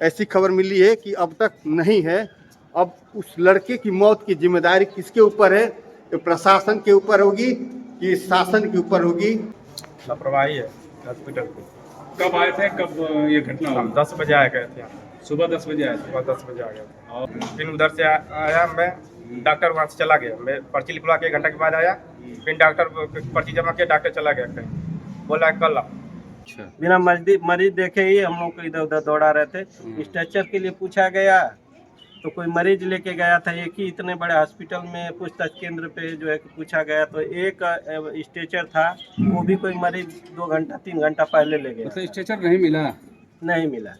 ऐसी खबर मिली है कि अब तक नहीं है। अब उस लड़के की मौत की जिम्मेदारी किसके ऊपर है? ये प्रशासन के ऊपर होगी कि शासन के ऊपर होगी? लापरवाही है हॉस्पिटल की। कब आए थे, कब ये घटना हम हुई? 10 बजे आ गए थे यहाँ। सुबह 10 बजे आए थे। सुबह 10 बजे आ गए थे और फिर उधर से आया मैं। डॉक्टर वहाँ से चला गया। मैं पर्ची लिखवा के 1 घंटा के बाद आया। फिर डॉक्टर पर्ची जमा किया, डॉक्टर चला गया कहीं, बोला कल आओ। अच्छा, बिना मरीज देखे ही हम लोग को इधर उधर दौड़ा रहे थे। स्ट्रेचर के लिए पूछा गया तो कोई मरीज लेके गया था। एक ही इतने बड़े हॉस्पिटल में पूछताछ केंद्र पे जो है कि पूछा गया तो एक स्ट्रेचर था, वो भी कोई मरीज 2 घंटा 3 घंटा पहले ले गया। मतलब स्ट्रेचर नहीं मिला। नहीं मिला।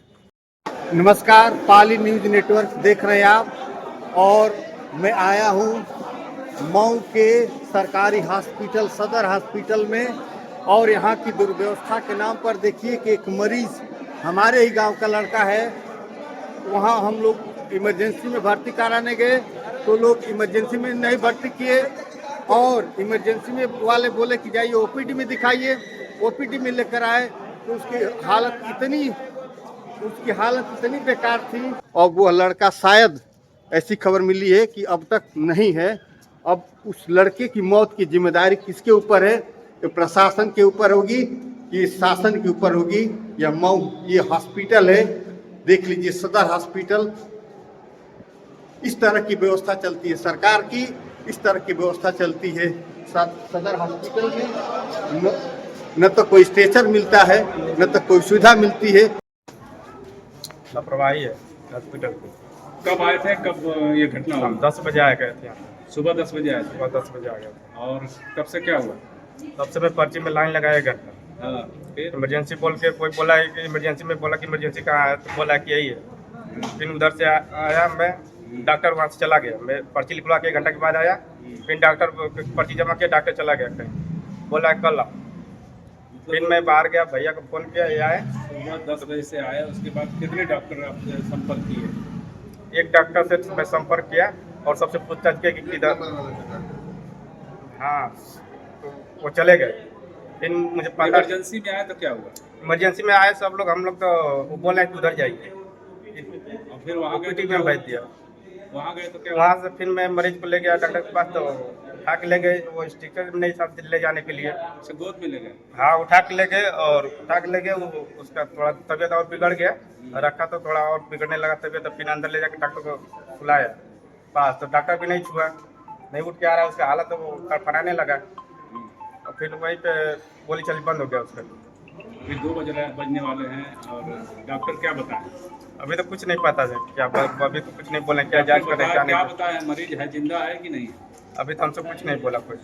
नमस्कार, पाली न्यूज नेटवर्क देख रहे हैं आप, और मैं आया हूँ मऊ के सरकारी हॉस्पिटल, सदर हॉस्पिटल में। और यहाँ की दुर्व्यवस्था के नाम पर देखिए कि एक मरीज हमारे ही गांव का लड़का है। वहाँ हम लोग इमरजेंसी में भर्ती कराने गए तो लोग इमरजेंसी में नहीं भर्ती किए, और इमरजेंसी में वाले बोले कि जाइए ओपीडी में दिखाइए। ओपीडी में लेकर आए तो उसकी हालत इतनी बेकार थी। और वो लड़का, शायद ऐसी खबर मिली है कि अब तक नहीं है। अब उस लड़के की मौत की जिम्मेदारी किसके ऊपर है? ये प्रशासन के ऊपर होगी कि शासन के ऊपर होगी? या मऊ ये हॉस्पिटल है, देख लीजिए सदर हॉस्पिटल, इस तरह की व्यवस्था चलती है सरकार की, इस तरह की व्यवस्था चलती है सदर हॉस्पिटल में। न तो कोई स्ट्रेचर मिलता है, न तो कोई सुविधा मिलती है। लापरवाही है हॉस्पिटल की। कब आए थे, कब ये घटना हम हुई? 10 बजे आ गए थे यहाँ। सुबह 10 बजे आए थे। सुबह 10 बजे आ गए थे। और कब से क्या हुआ? तब से मैं पर्ची में लाइन लगाया 1 घंटा। हाँ, फिर इमरजेंसी बोल के कोई बोला है कि इमरजेंसी में, बोला कि इमरजेंसी कहाँ है, तो बोला कि यही है। फिर उधर से आया मैं। डॉक्टर वहाँ से चला गया। मैं पर्ची लिखवा के 1 घंटा के बाद आया। फिर डॉक्टर पर्ची जमा किया, डॉक्टर चला गया कहीं, बोला कल आओ। फिर मैं बाहर गया, भैया को फ़ोन किया, ये आए। सुबह 10 बजे से आए, उसके बाद कितने डॉक्टर आपसे संपर्क किए? एक डॉक्टर से मैं संपर्क किया और सबसे पूछताछ किया कि किधर। हाँ, तो वो चले गए। फिर मुझे पता, इमरजेंसी में आए तो क्या हुआ? इमरजेंसी में आए सब लोग, हम लोग तो वो बोला कि उधर जाइए। और फिर वहाँ गए ओपीडी तो क्या में हुआ? भेज दिया। वहाँ गए तो क्या हुआ? वहाँ से फिर मैं मरीज को ले गया डॉक्टर के पास, तो उठा के ले गए। वो स्टिकर नहीं था ले जाने के लिए। अच्छा, गोद में ले गए? हाँ, उठा के ले गए, और उठा के ले गए। वो उसका थोड़ा तबीयत और बिगड़ गया, रखा तो थोड़ा और बिगड़ने लगा तबीयत। तो फिर अंदर ले जाकर डॉक्टर को बुलाया पास, तो डॉक्टर भी नहीं छुआ, नहीं उठ के आ रहा है। उसका हालत तो वो तड़फड़ाने लगा, और फिर वहीं पे गोली चली बंद हो गया उसका। फिर 2 बजने वाले हैं और डॉक्टर क्या बताएं? अभी तो कुछ नहीं पता है क्या, अभी तो कुछ नहीं बोले क्या जांच करें क्या क्या नहीं। बताएं, मरीज है, जिंदा है कि नहीं? अभी तो हमसे कुछ नहीं बोला कुछ।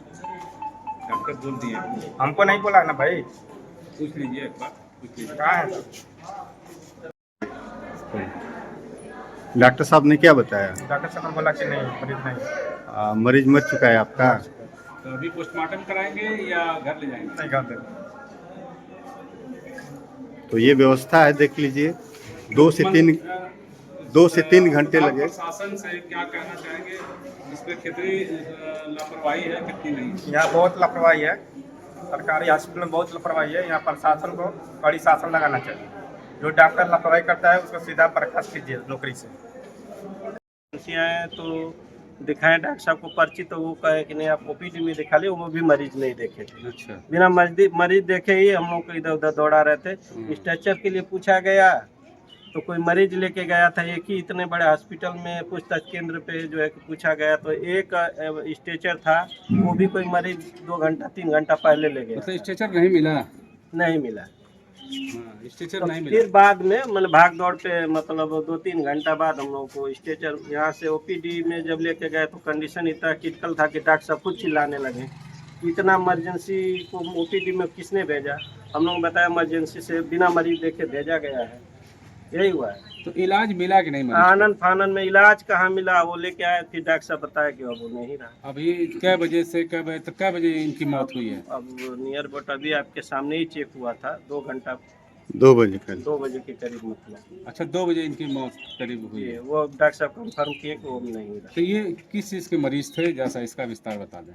डॉक्टर बोल दिए? हमको नहीं बोला ना भाई। पूछ लीजिए एक बार, पूछ लीजिए। कहाँ है? डॉक्टर साहब ने क्या बताया? डॉक्टर साहब ने बोला कि नहीं, मरीज नहीं। मरीज मर चुका है आपका? तो अभी पोस्टमार्टम कराएंगे या घर ले जाएंगे? नहीं कर दे। तो ये व्यवस्था है, देख लीजिए। 2 से 3 घंटे लगे। प्रशासन से क्या कहना चाहेंगे? इस पे कितनी लापरवाही है, कितनी नहीं? यहाँ बहुत लापरवाही है, सरकारी हॉस्पिटल में बहुत लापरवाही है। यहाँ प्रशासन को कड़ी शासन लगाना चाहिए। जो डॉक्टर लापरवाही करता है उसको सीधा बर्खास्त कीजिए नौकरी से। आए तो दिखाएं डॉक्टर साहब को पर्ची, तो वो कहे कि नहीं आप ओपीडी में दिखा ली। वो भी मरीज नहीं देखे थे। अच्छा, बिना मरीज देखे ही हम लोग को इधर उधर दौड़ा रहे थे। स्ट्रेचर के लिए पूछा गया तो कोई मरीज लेके गया था। एक ही इतने बड़े हॉस्पिटल में पूछताछ केंद्र पे जो है कि पूछा गया तो एक स्ट्रेचर था, वो भी कोई मरीज 2 घंटा 3 घंटा पहले ले गया। मतलब स्ट्रेचर नहीं मिला? नहीं मिला। हाँ, स्ट्रेचर तो नहीं मिला। फिर बाद में मतलब भाग दौड़ पे, मतलब 2-3 घंटा बाद हम लोग को स्ट्रेचर यहाँ से ओपीडी में जब लेके गए तो कंडीशन इतना क्रिटिकल था कि डॉक्टर साहब खुद चिल्लाने लगे, इतना इमरजेंसी को ओपीडी में किसने भेजा? हम लोग बताया इमरजेंसी से बिना मरीज देखे भेजा गया है। यही हुआ है। तो इलाज मिला कि नहीं मरीज को? आनन फानन में इलाज कहाँ मिला? वो लेके आए, फिर डॉक्टर साहब बताया कि अब वो नहीं रहा। अभी कै बजे से कै बजे तक, कै बजे इनकी मौत हुई है? अब नियर अबाउट अभी आपके सामने ही चेक हुआ था, 2 घंटा 2 बजे कल। 2 बजे के करीब मतलब। अच्छा, 2 बजे इनकी मौत करीब हुई ये है। वो डॉक्टर साहब कंफर्म किए कि वो नहीं रहा। तो ये किस चीज़ के मरीज थे, जैसा इसका विस्तार बता दें?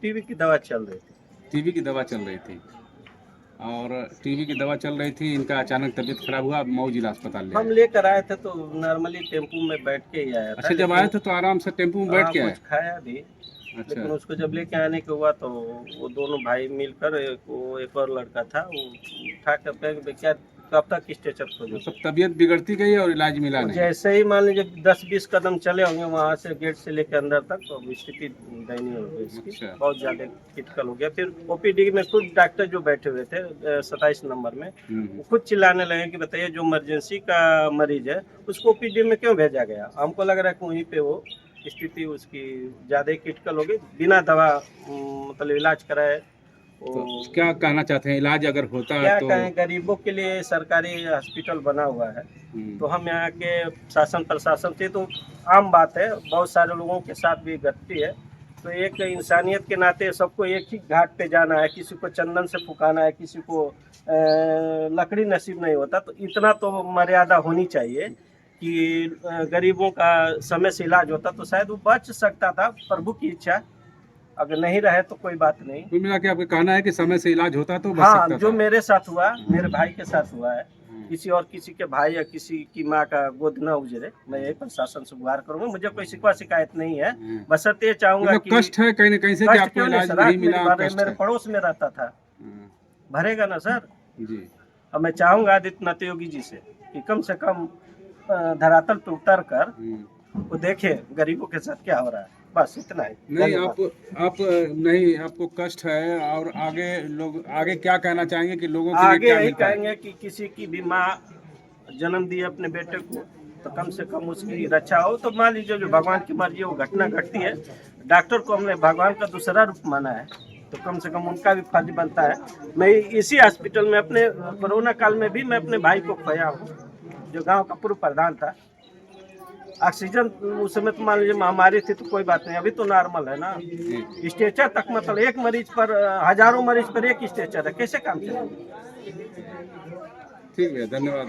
टीबी की दवा चल रही थी। टीबी की दवा चल रही थी। और टीबी की दवा चल रही थी, इनका अचानक तबीयत खराब हुआ, अब मऊ जिला अस्पताल ले हम आए। लेकर आए थे तो नॉर्मली टेम्पू में बैठ के ही आया था। अच्छा, जब आए थे तो आराम से टेम्पू में बैठ के आए? कुछ खाया भी, लेकिन अच्छा, उसको जब लेके आने के हुआ तो वो दोनों भाई मिलकर एक और लड़का था, वो उठा कर बैग में क्या कब तक स्ट्रेचर खोजो। सब तबीयत बिगड़ती गई और इलाज मिला नहीं? जैसे ही मान लीजिए 10-20 कदम चले होंगे वहाँ से गेट से लेकर अंदर तक, तो अब स्थिति दयनीय हो गई इसकी। अच्छा। बहुत ज़्यादा क्रिटिकल हो गया। फिर ओपीडी में खुद डॉक्टर जो बैठे हुए थे 27 नंबर में, वो खुद चिल्लाने लगे कि बताइए जो इमरजेंसी का मरीज है उसको ओपीडी में क्यों भेजा गया। हमको लग रहा है कि वहीं पे वो स्थिति उसकी ज़्यादा क्रिटिकल हो गई, बिना दवा मतलब इलाज कराए। तो क्या कहना चाहते हैं, इलाज अगर होता क्या तो? कहें, गरीबों के लिए सरकारी हॉस्पिटल बना हुआ है, तो हम यहाँ के शासन प्रशासन से, तो आम बात है, बहुत सारे लोगों के साथ भी घटती है, तो एक इंसानियत के नाते सबको एक ही घाट पे जाना है, किसी को चंदन से फुकाना है, किसी को लकड़ी नसीब नहीं होता, तो इतना तो मर्यादा होनी चाहिए कि गरीबों का समय से इलाज होता तो शायद वो बच सकता था। प्रभु की इच्छा, अगर नहीं रहे तो कोई बात नहीं। कुल मिला के आपका कहना है कि समय से इलाज होता तो बच हाँ, सकता जो था। मेरे साथ हुआ, मेरे भाई के साथ हुआ है, किसी और किसी के भाई या किसी की माँ का गोद न उजरे। मैं यही प्रशासन से गुहार करूंगा, मुझे कोई शिकवा शिकायत नहीं है, बशर्ते ये चाहूंगा मतलब कि कष्ट है कहीं न कहीं से कि कष्ट आपको क्यों नहीं इलाज सर, नहीं रात मिला, मेरे कष्ट मेरे है। पड़ोस में रहता था, भरेगा ना सर। जी, अब मैं चाहूंगा आदित्यनाथ योगी जी से कि कम से कम धरातल पे उतर कर वो देखे गरीबों के साथ क्या हो रहा है, बस इतना ही। नहीं आप नहीं, आपको कष्ट है और आगे लोग आगे क्या कहना चाहेंगे कि लोगों के लिए आगे क्या यही मिलता है? कहेंगे कि किसी की भी माँ जन्म दी अपने बेटे को, तो कम से कम उसकी रक्षा हो। तो मान लीजिए जो भगवान की मर्जी वो घटना घटती है, डॉक्टर को हमने भगवान का दूसरा रूप माना है, तो कम से कम उनका भी फर्ज बनता है। मैं इसी हॉस्पिटल में अपने कोरोना काल में भी मैं अपने भाई को खोया हूँ, जो गांव का पूर्व प्रधान था। ऑक्सीजन उस समय तो मान लीजिए महामारी थी तो कोई बात नहीं, अभी तो नॉर्मल है ना। स्ट्रेचर तक मतलब एक मरीज पर हजारों मरीज पर एक स्ट्रेचर है, कैसे काम चलेगा। ठीक है, धन्यवाद।